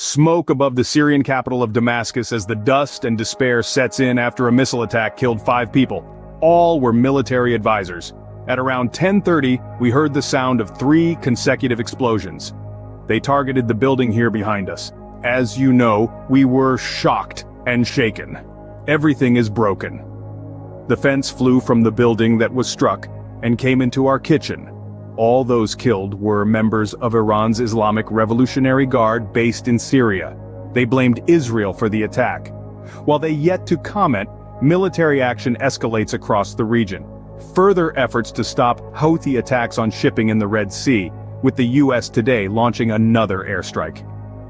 Smoke above the Syrian capital of Damascus as the dust and despair sets in after a missile attack killed 5 people. All were military advisors. At around 10:30, we heard the sound of 3 consecutive explosions. They targeted the building here behind us. As you know, we were shocked and shaken. Everything is broken. The fence flew from the building that was struck and came into our kitchen. All those killed were members of Iran's Islamic Revolutionary Guard based in Syria. They blamed Israel for the attack. While they yet to comment, military action escalates across the region. Further efforts to stop Houthi attacks on shipping in the Red Sea, with the US today launching another airstrike.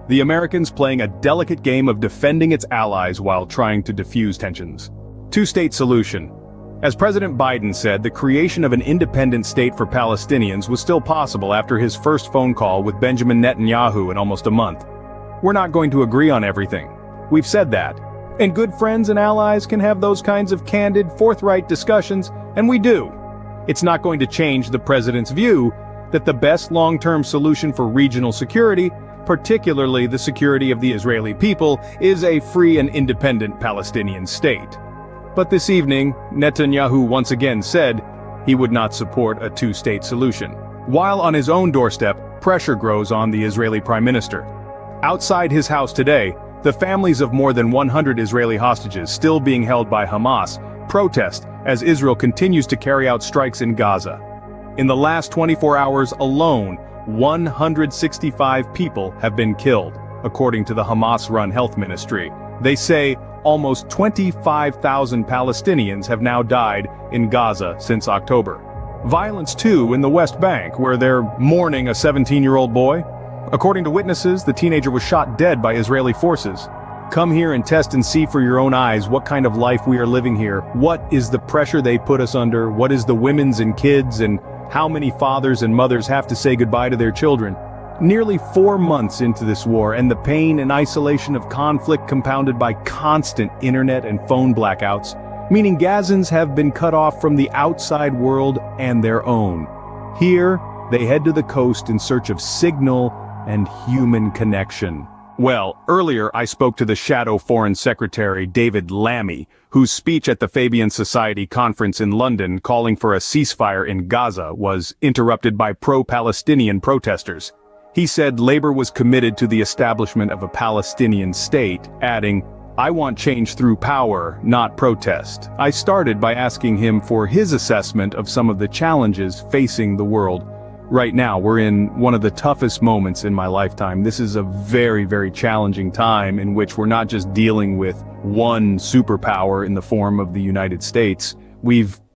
The Americans playing a delicate game of defending its allies while trying to defuse tensions. Two-state solution. As President Biden said, the creation of an independent state for Palestinians was still possible after his first phone call with Benjamin Netanyahu in almost a month. We're not going to agree on everything. We've said that. And good friends and allies can have those kinds of candid, forthright discussions, and we do. It's not going to change the president's view that the best long-term solution for regional security, particularly the security of the Israeli people, is a free and independent Palestinian state. But this evening, Netanyahu once again said he would not support a two-state solution. While on his own doorstep, pressure grows on the Israeli prime minister. Outside his house today, the families of more than 100 Israeli hostages still being held by Hamas protest as Israel continues to carry out strikes in Gaza. In the last 24 hours alone, 165 people have been killed, according to the Hamas-run health ministry. They say almost 25,000 Palestinians have now died in Gaza since October. Violence too in the West Bank, where they're mourning a 17-year-old boy. According to witnesses, the teenager was shot dead by Israeli forces. Come here and test and see for your own eyes what kind of life we are living here. What is the pressure they put us under? What is the women's and kids, and how many fathers and mothers have to say goodbye to their children? Nearly 4 months into this war, and the pain and isolation of conflict compounded by constant internet and phone blackouts, meaning Gazans have been cut off from the outside world and their own. Here, they head to the coast in search of signal and human connection. Well, earlier I spoke to the Shadow Foreign Secretary David Lamy, whose speech at the Fabian Society conference in London calling for a ceasefire in Gaza was interrupted by pro-Palestinian protesters. He said Labour was committed to the establishment of a Palestinian state, adding, "I want change through power, not protest." I started by asking him for his assessment of some of the challenges facing the world. Right now, we're in one of the toughest moments in my lifetime. This is a very, very challenging time in which we're not just dealing with one superpower in the form of the United States. We've